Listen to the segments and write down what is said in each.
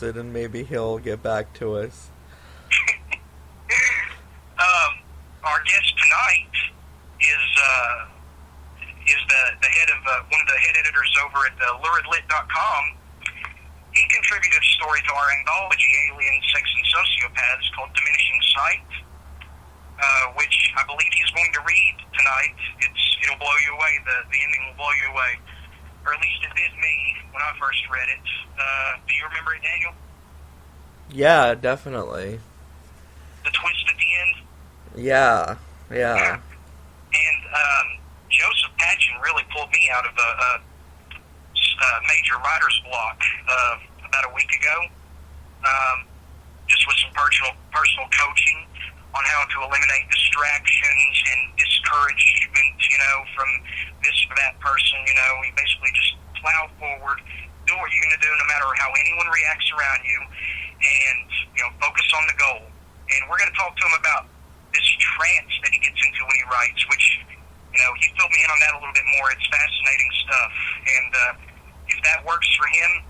it, and maybe he'll get back to us. Our guest tonight is the head of one of the head editors over at luridlit.com. He contributed a story to our anthology, Alien, Sex, and Sociopaths, called Diminishing Sight, which I believe he's going to read tonight. It'll blow you away. The ending will blow you away. Or at least it did me when I first read it. Do you remember it, Daniel? Yeah, definitely. The twist at the end? Yeah. And Joseph Patchen really pulled me out of a major writer's block about a week ago, just with some personal coaching on how to eliminate distractions and discouragement, from this or that person. You basically just plow forward, do what you're going to do no matter how anyone reacts around you, and focus on the goal. And we're going to talk to him about this trance that he gets into when he writes, which he filled me in on that a little bit more. It's fascinating stuff, and if that works for him,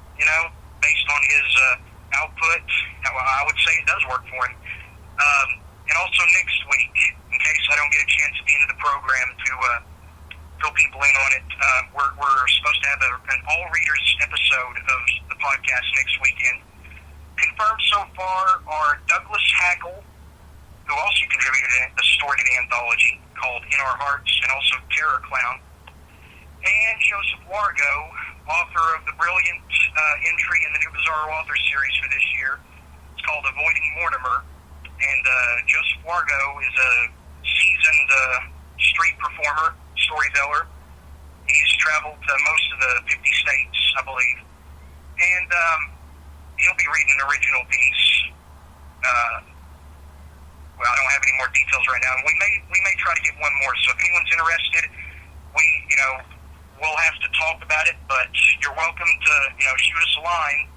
based on his output, I would say it does work for him. And also next week, in case I don't get a chance at the end of the program to fill people in on it, we're supposed to have an all-readers episode of the podcast next weekend. Confirmed so far are Douglas Hackle, who also contributed a story to the anthology called In Our Hearts, and also Terror Clown, and Joseph Wargo, author of the brilliant entry in the New Bizarro Author series for this year. It's called Avoiding Mortimer, and Joseph Wargo is a seasoned street performer, storyteller. He's traveled to most of the 50 states, I believe, and he'll be reading an original piece. Well, I don't have any more details right now, and we may try to get one more. So if anyone's interested, we'll have to talk about it. But you're welcome to shoot us a line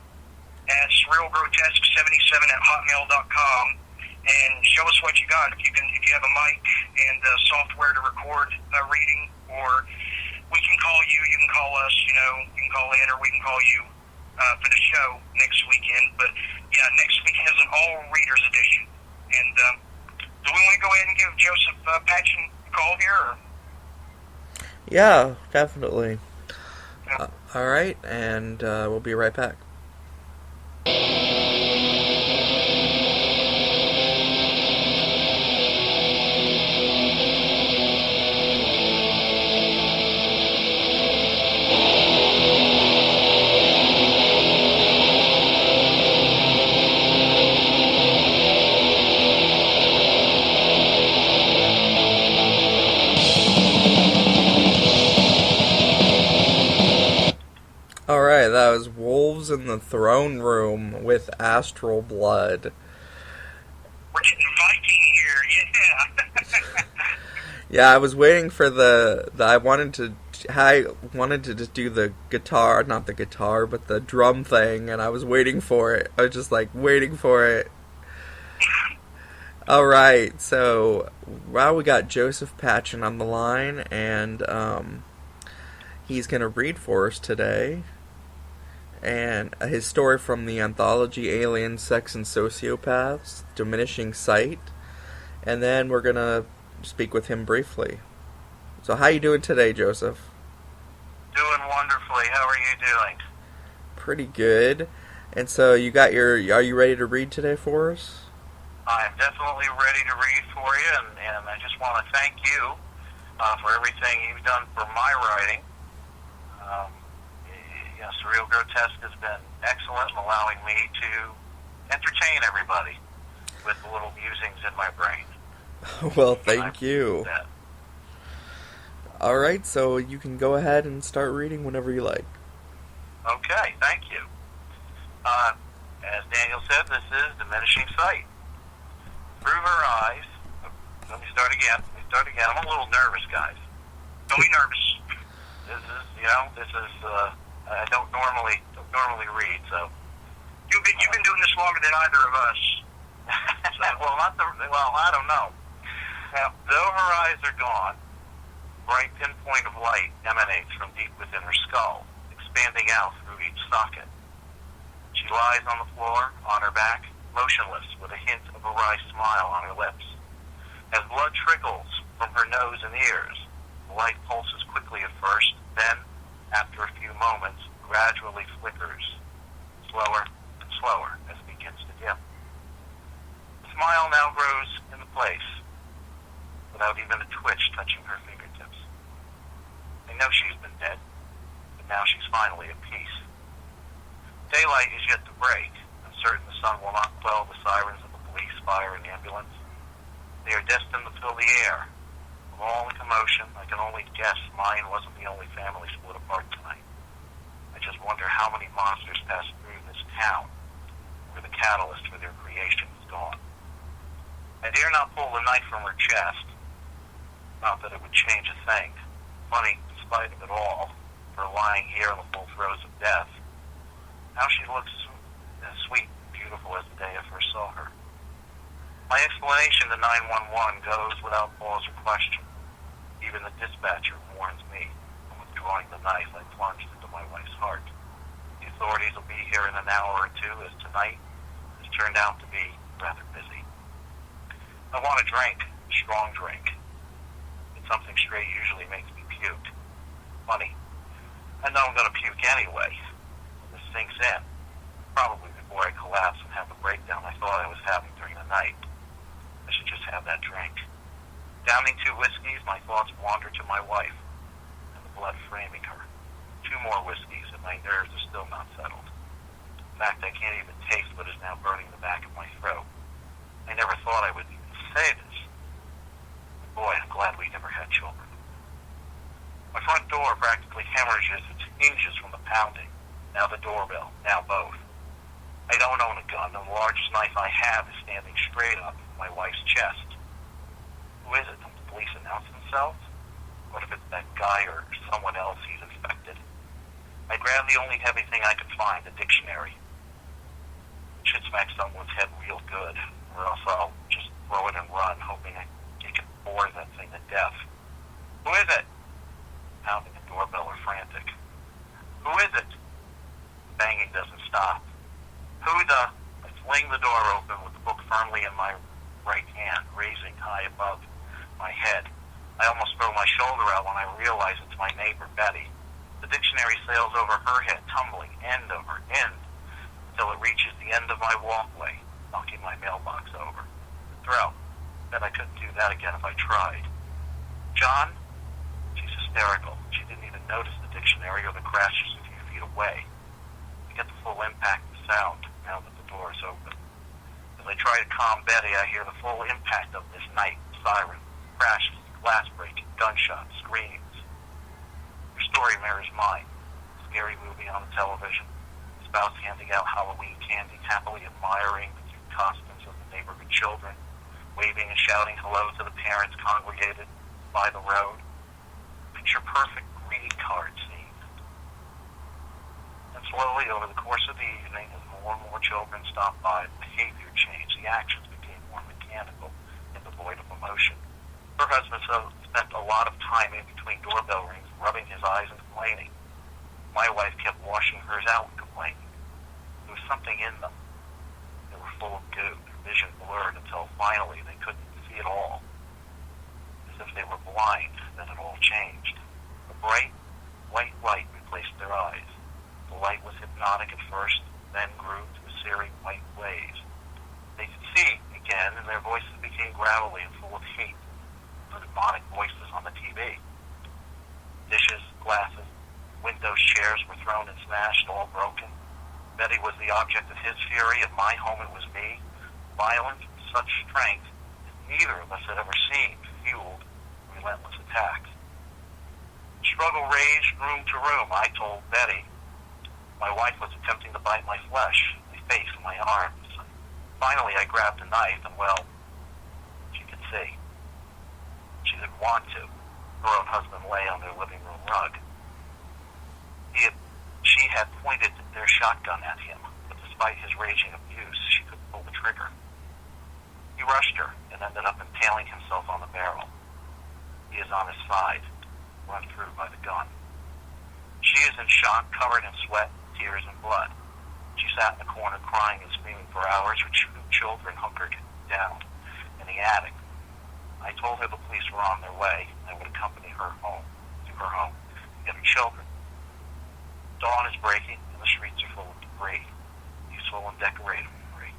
at Surreal Grotesque 77@hotmail.com and show us what you got. If you have a mic and software to record a reading, or we can call you. You can call us. You can call in, or we can call you for the show next weekend. But yeah, next week has an all readers edition. And do we want to go ahead and give Joseph Patchen a call here? Or? Yeah, definitely. Yeah. All right, and we'll be right back. Alright, that was Wolves in the Throne Room with Astral Blood. We're getting Viking here, yeah. Yeah, I was waiting for I wanted to just do the guitar, not the guitar, but the drum thing, and I was waiting for it. I was just waiting for it. Alright, so we got Joseph Patchen on the line, and he's going to read for us today, and his story from the anthology Alien, Sex, and Sociopaths, Diminishing Sight, and then we're going to speak with him briefly. So how you doing today, Joseph? Doing wonderfully. How are you doing? Pretty good. And so are you ready to read today for us? I am definitely ready to read for you, and I just want to thank you for everything you've done for my writing. Surreal Grotesque has been excellent in allowing me to entertain everybody with the little musings in my brain. Well, thank you. All right, so you can go ahead and start reading whenever you like. Okay, thank you. As Daniel said, this is Diminishing Sight. Through her eyes... Let me start again. I'm a little nervous, guys. Don't be nervous. This is, I don't normally read, so... You've been doing this longer than either of us. So. I don't know. Now, though her eyes are gone, bright pinpoint of light emanates from deep within her skull, expanding out through each socket. She lies on the floor, on her back, motionless, with a hint of a wry smile on her lips. As blood trickles from her nose and ears, the light pulses quickly at first, then, after a few moments, gradually flickers, slower and slower as it begins to dim. The smile now grows into place, without even a twitch touching her fingertips. I know she's been dead, but now she's finally at peace. Daylight is yet to break. I'm certain the sun will not quell the sirens of the police, fire, and ambulance. They are destined to fill the air. Of all the commotion, I can only guess mine wasn't the only family split apart tonight. I just wonder how many monsters passed through this town, where the catalyst for their creation is gone. I dare not pull the knife from her chest. Not that it would change a thing. Funny, in spite of it all, her lying here in the full throes of death, how she looks as sweet and beautiful as the day I first saw her. My explanation to 911 goes without pause or question. Even the dispatcher warns me from withdrawing the knife I plunged into my wife's heart. The authorities will be here in an hour or two, as tonight has turned out to be rather busy. I want a drink, a strong drink. But something straight usually makes me puke. Funny. I know I'm going to puke anyway. When this sinks in, probably before I collapse and have the breakdown I thought I was having during the night. I should just have that drink. Downing 2 whiskeys, my thoughts wander to my wife and the blood framing her. 2 more whiskeys and my nerves are still not settled. In fact, I can't even taste what is now burning the back of my throat. I never thought I would even say this. But boy, I'm glad we never had children. My front door practically hemorrhages its hinges from the pounding. Now the doorbell, now both. I don't own a gun, and the largest knife I have is standing straight up my wife's chest. Who is it? Don't the police announce themselves? What if it's that guy or someone else he's infected? I grab the only heavy thing I could find, a dictionary. It should smack someone's head real good, or else I'll just throw it and run, hoping I can bore that thing to death. Who is it? Pounding the doorbell are frantic. Who is it? The banging doesn't stop. Who the... I fling the door open with the book firmly in my right hand, raising high above my head. I almost throw my shoulder out when I realize it's my neighbor, Betty. The dictionary sails over her head, tumbling end over end, until it reaches the end of my walkway, knocking my mailbox over. Throw. Bet I couldn't do that again if I tried. John? She's hysterical. She didn't even notice the dictionary or the crash just a few feet away. I get the full impact of sound now that the door is open. As I try to calm Betty, I hear the full impact of this night. Siren, crashes, glass breaking, gunshots, screams. Her story mirrors mine. Scary movie on the television. Spouse handing out Halloween candy, happily admiring the cute costumes of the neighborhood children, waving and shouting hello to the parents congregated by the road. Picture-perfect greeting card scene. And slowly, over the course of the evening, as more and more children stopped by, the behavior changed. The actions became more mechanical and devoid of emotion. Her husband spent a lot of time in between doorbell rings, rubbing his eyes and complaining. My wife kept washing hers out and complaining. There was something in them. They were full of goo, their vision blurred until finally they couldn't see at all. As if they were blind, then it all changed. A bright, white light replaced their eyes. The light was hypnotic at first, then grew to a searing white blaze. They could see again, and their voices became gravelly and full of hate. The demonic voices on the TV. Dishes, glasses, windows, chairs were thrown and smashed, all broken. Betty was the object of his fury. At my home it was me. Violent, such strength as neither of us had ever seen, fueled relentless attacks. The struggle raged room to room. I told Betty my wife was attempting to bite my flesh, my face, and my arms. Finally, I grabbed a knife, and well, she could see. She didn't want to. Her own husband lay on their living room rug. She had pointed their shotgun at him, but despite his raging abuse, she couldn't pull the trigger. He rushed her and ended up impaling himself on the barrel. He is on his side, run through by the gun. She is in shock, covered in sweat, tears, and blood. She sat in the corner crying and screaming for hours. Her two children hunkered down in the attic. I told her the police were on their way. I would accompany her home, to her home, to get her children. Dawn is breaking, and the streets are full of debris, useful and decorative debris.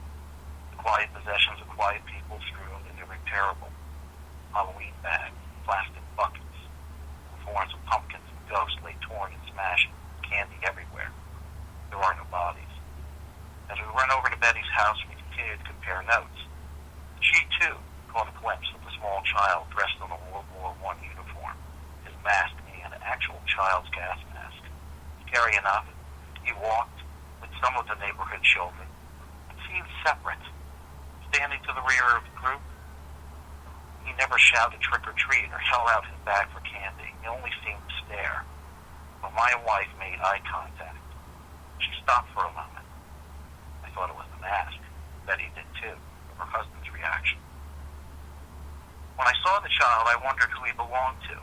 The quiet possessions of quiet people strewn in irreparable Halloween bags, plastic buckets, forms of pumpkins and ghosts lay torn and smashed, candy everywhere. There are no bodies. As we run over to Betty's house, we continue to compare notes. She, too, caught a glimpse of the small child dressed in a World War I uniform, his mask being an actual child's gas mask. Scary enough, he walked with some of the neighborhood children, but seemed separate. Standing to the rear of the group, he never shouted trick or treat or held out his bag for candy. He only seemed to stare. But my wife made eye contact. She stopped for a moment. I thought it was the mask. Betty did too, of her husband's reaction. When I saw the child, I wondered who he belonged to.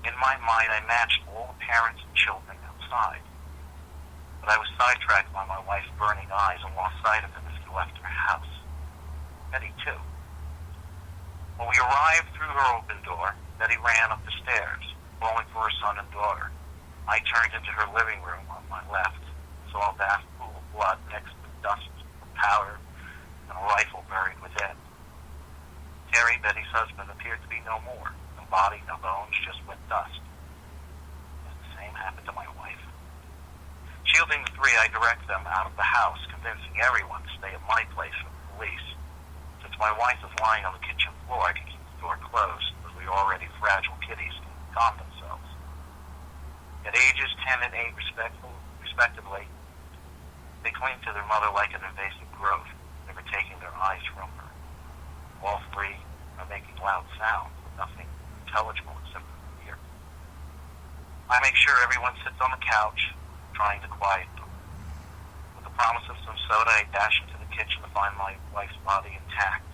In my mind, I matched all the parents and children outside. But I was sidetracked by my wife's burning eyes and lost sight of him as he left her house. Betty, too. When we arrived through her open door, Betty ran up the stairs, calling for her son and daughter. I turned into her living room on my left, saw a vast pool of blood mixed with dust, powder, and a rifle buried within. Terry, Betty's husband, appeared to be no more. No body, no bones, just wet dust. And the same happened to my wife. Shielding the three, I direct them out of the house, convincing everyone to stay at my place from the police. Since my wife is lying on the kitchen floor, I can keep the door closed, as we already fragile kitties can calm themselves. At ages 10 and 8, respectively, they cling to their mother like an invasive growth, never taking their eyes from her. All three are making loud sounds, but nothing intelligible except for fear. I make sure everyone sits on the couch, trying to quiet them. With the promise of some soda, I dash into the kitchen to find my wife's body intact,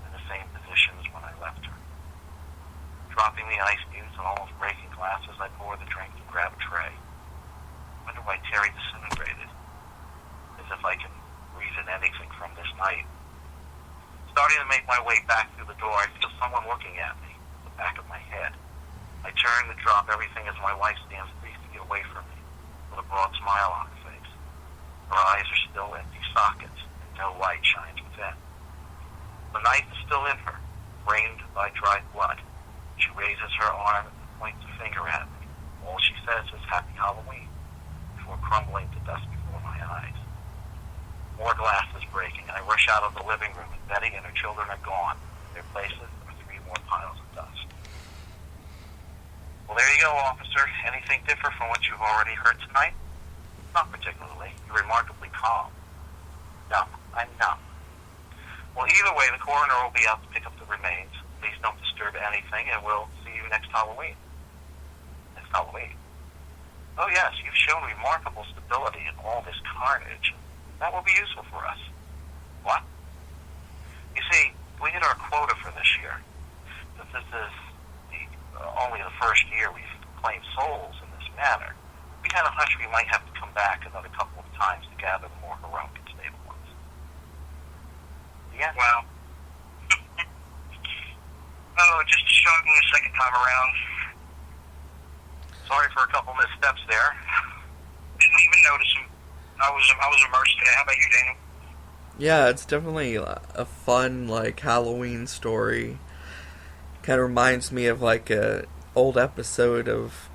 in the same position as when I left her. Dropping the ice cubes and almost breaking glasses, I pour the drink and grab a tray. I wonder why Terry disintegrated, as if I can reason anything from this night. Starting to make my way back through the door, I feel someone looking at me, the back of my head. I turn to drop everything as my wife stands 3 feet away from me, with a broad smile on her face. Her eyes are still empty sockets, and no light shines within. The knife is still in her, framed by dried blood. She raises her arm and points a finger at me. All she says is Happy Halloween, before crumbling to dust before my eyes. More glass is breaking, and I rush out of the living room, and Betty and her children are gone. Their places are 3 more piles of dust. Well, there you go, officer. Anything different from what you've already heard tonight? Not particularly. You're remarkably calm. Numb. I'm numb. Well, either way, the coroner will be out to pick up the remains. Please don't disturb anything, and we'll see you next Halloween. Next Halloween? Oh, yes, you've shown remarkable stability in all this carnage. That will be useful for us. What? You see, we hit our quota for this year. Since this is only the first year we've claimed souls in this manner, we had a hunch we might have to come back another couple of times to gather the more heroic and stable ones. Yeah. Wow. Oh, just shocking the second time around. Sorry for a couple missteps there. Didn't even notice them. I was immersed in it. How about you, Daniel? Yeah, it's definitely a fun, like, Halloween story. Kind of reminds me of, like, a old episode of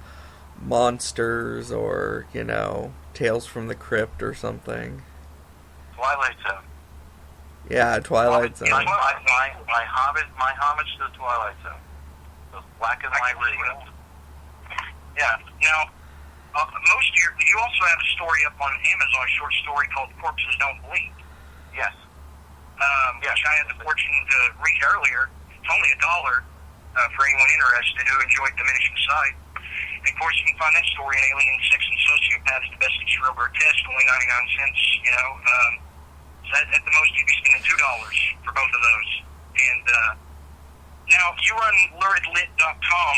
Monsters or, you know, Tales from the Crypt or something. Twilight Zone. Yeah, Twilight Zone. My homage to the Twilight Zone. The black and white real. Yeah. Now, most of you also have a story up on Amazon, a short story called Corpses Don't Bleed. Yes. Which I had the fortune to read earlier. It's only $1 for anyone interested who enjoyed Diminishing Sight. And of course, you can find that story in Alien, Sex, and Sociopath, the best of Surreal Grotesque, only 99 cents, you know. So at the most, you'd be spending $2 for both of those. And now, you run luridlit.com,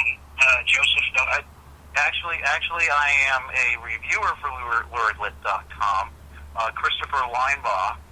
Joseph, don't you? Actually, I am a reviewer for luridlit.com. Christopher Linebaugh,